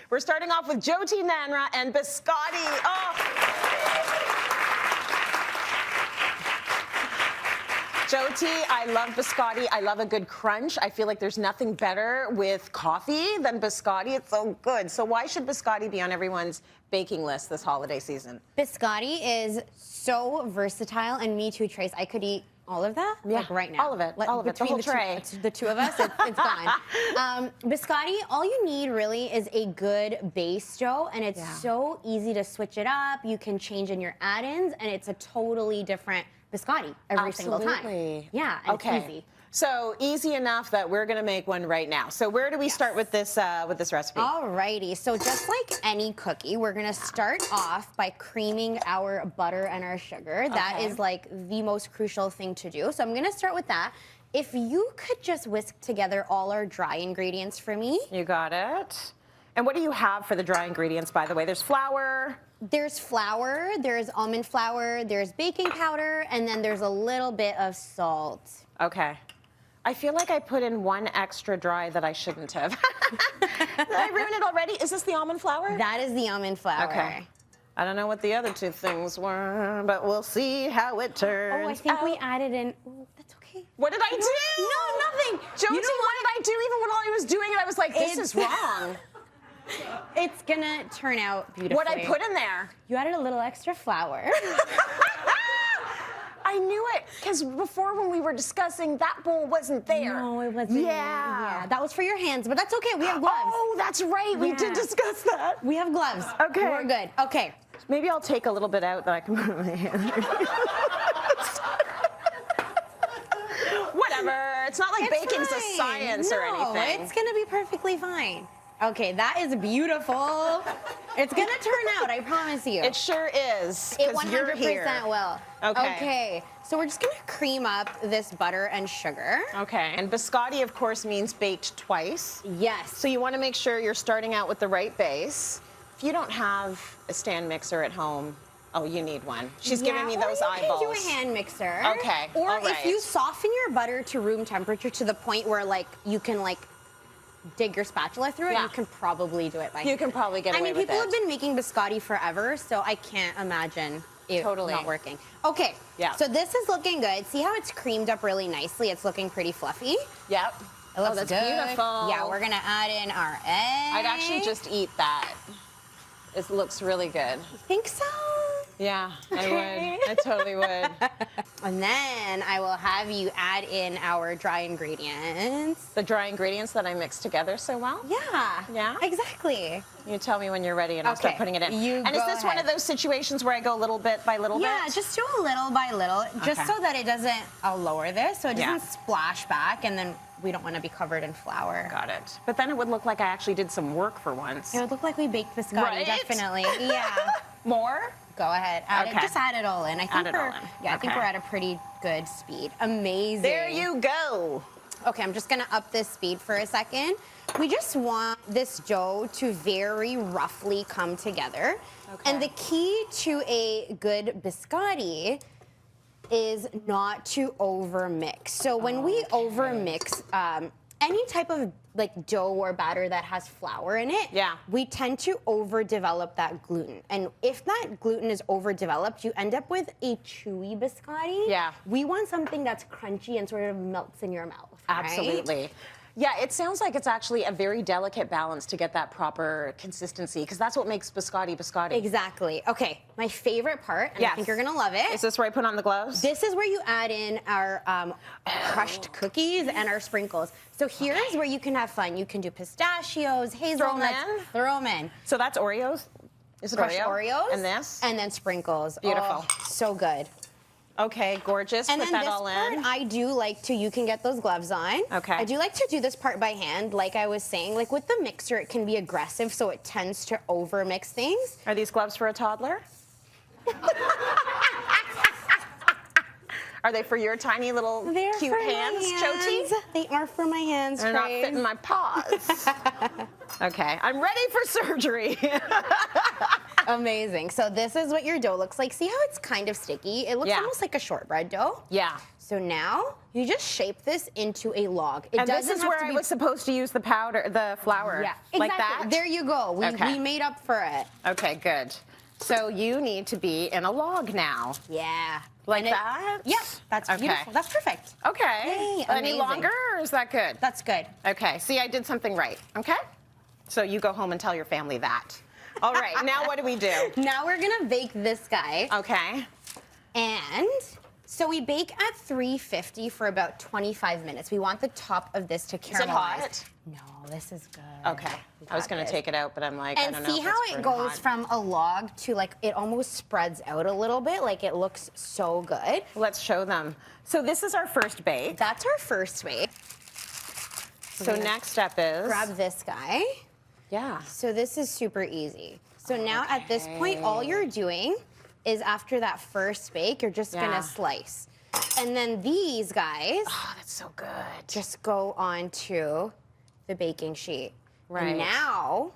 We're starting off with Jyoti Nanra and biscotti. Oh. Jyoti, I love biscotti. I love a good crunch. I feel like there's nothing better with coffee than biscotti. It's so good. So why should biscotti be on everyone's baking list this holiday season? Biscotti is so versatile, and me too, Trace. I could eat all of that, like right now. All of it, all of it, the whole tray. The two of us, it's gone. Biscotti, all you need really is a good base dough, and it's so easy to switch it up. You can change in your add-ins, and it's a totally different biscotti every single time. Yeah, and it's easy. So easy enough that we're gonna make one right now. So where do we start with this recipe? Alrighty, so just like any cookie, we're gonna start off by creaming our butter and our sugar. That is like the most crucial thing to do. So I'm gonna start with that. If you could just whisk together all our dry ingredients for me. You got it. And what do you have for the dry ingredients, by the way? There's flour. There's flour, there's almond flour, there's baking powder, and then there's a little bit of salt. Okay. I feel like I put in one extra dry that I shouldn't have. Did I ruin it already? Is this the almond flour? That is the almond flour. Okay. I don't know what the other two things were, but we'll see how it turns. Oh, I think we added in. Oh, that's okay. What did I do? No, nothing. Jyoti, what did I do? Even when I was doing it, I was like, this is wrong. It's gonna turn out beautifully. What I put in there? You added a little extra flour. I knew it, because before when we were discussing, that bowl wasn't there. No, it wasn't. Yeah. That was for your hands, but that's okay. We have gloves. Oh, that's right. We did discuss that. We have gloves. Okay. We're good. Okay. Maybe I'll take a little bit out that I can put in my hand. Whatever. It's not like baking's a science or anything. It's going to be perfectly fine. Okay, that is beautiful. It's gonna turn out, I promise you. It sure is. It 100% will. Okay. Okay, so we're just gonna cream up this butter and sugar. Okay, and biscotti, of course, means baked twice. Yes. So you want to make sure you're starting out with the right base. If you don't have a stand mixer at home, oh, you need one. She's giving me those eyeballs. You can do a hand mixer. Okay. Or if you soften your butter to room temperature to the point where like you can like dig your spatula through it, you can probably do it by hand. You can probably get away with it. I mean, people have been making biscotti forever, so I can't imagine it not working. Okay, so this is looking good. See how it's creamed up really nicely? It's looking pretty fluffy. Yep. It looks that's good. Beautiful. Yeah, we're gonna add in our egg. I'd actually just eat that. It looks really good. You think so? Yeah, I would. I totally would. And then I will have you add in our dry ingredients. The dry ingredients that I mixed together so well? Yeah. Yeah? Exactly. You tell me when you're ready and I'll start putting it in. And is this one of those situations where I go little bit by little bit? Yeah, just do a little by little, just so that it doesn't, I'll lower this, so it doesn't splash back, and then we don't want to be covered in flour. Got it. But then it would look like I actually did some work for once. It would look like we baked biscotti, definitely. Yeah. More? Go ahead. Add it. Just add it all in. I think I think we're at a pretty good speed. Amazing. There you go. Okay, I'm just gonna up this speed for a second. We just want this dough to very roughly come together. Okay. And the key to a good biscotti is not to over mix. So when we over mix, any type of like dough or batter that has flour in it, we tend to overdevelop that gluten. And if that gluten is overdeveloped, you end up with a chewy biscotti. Yeah. We want something that's crunchy and sort of melts in your mouth. Absolutely. Right? Yeah, it sounds like it's actually a very delicate balance to get that proper consistency, because that's what makes biscotti biscotti. Exactly. Okay, my favorite part, and I think you're gonna love it. Is this where I put on the gloves? This is where you add in our crushed cookies and our sprinkles. So here's where you can have fun. You can do pistachios, hazelnuts. Throw them in. So that's Oreos? Is it crushed Oreos? And this? And then sprinkles. Beautiful. Oh, so good. Okay, gorgeous. And put then that all in. part, I do like to, you can get those gloves on. Okay. I do like to do this part by hand, like I was saying. Like with the mixer, it can be aggressive, so it tends to over mix things. Are these gloves for a toddler? Are they for your tiny little cute hands, Jyoti? They are for my hands, They're not fitting my paws. Okay, I'm ready for surgery. Amazing. So this is what your dough looks like. See how it's kind of sticky? It looks almost like a shortbread dough. Yeah. So now you just shape this into a log. It And doesn't this is have where to I be... was supposed to use the powder, the flour. Yeah, Like exactly. that? There you go. We made up for it. Okay, good. So you need to be in a log now. Yeah. Like that? Yep. That's beautiful. That's perfect. Okay. Yay, Any amazing. longer, or is that good? That's good. Okay, see, I did something right, okay? So you go home and tell your family that. All right, now what do we do? Now we're gonna bake this guy. Okay. And so we bake at 350 for about 25 minutes. We want the top of this to caramelize. Is it hot? No, this is good. Okay. I was going to take it out, but I'm like, I And don't know. see if how it's it burnt goes hot. from a log to like, it almost spreads out a little bit. Like it looks so good. Let's show them. So this is our first bake. That's our first bake. So next step is? Grab this guy. Yeah. So this is super easy. So now at this point, all you're doing is after that first bake, you're just gonna slice. And then these guys Oh, that's so good. just go onto the baking sheet. Right. And now,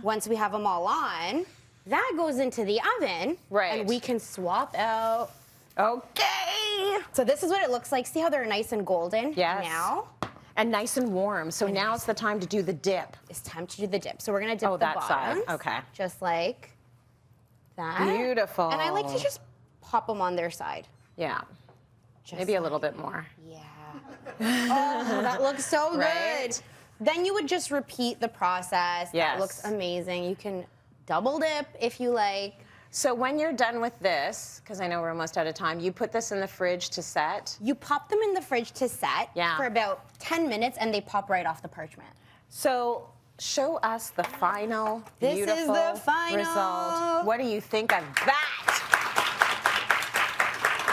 once we have them all on, that goes into the oven. Right. And we can swap out. Okay. So this is what it looks like. See how they're nice and golden? Yes. Now And nice and warm. So now it's the time to do the dip. it's time to do the dip. So we're gonna dip the that side. bottoms. Okay. Just like that. Beautiful. And I like to just pop them on their side. Yeah. Just Maybe a like- little bit more. Yeah. Oh, that looks so Right? good. Then you would just repeat the process. Yes. That looks amazing. You can double dip if you like. So when you're done with this, because I know we're almost out of time, you put this in the fridge to set. You pop them in the fridge to set for about 10 minutes and they pop right off the parchment. So show us the final This is beautiful the final result. What do you think of that?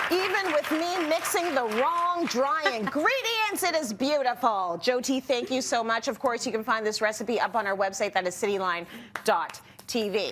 Even with me mixing the wrong dry ingredients, it is beautiful. Jyoti, thank you so much. Of course, you can find this recipe up on our website. That is cityline.tv.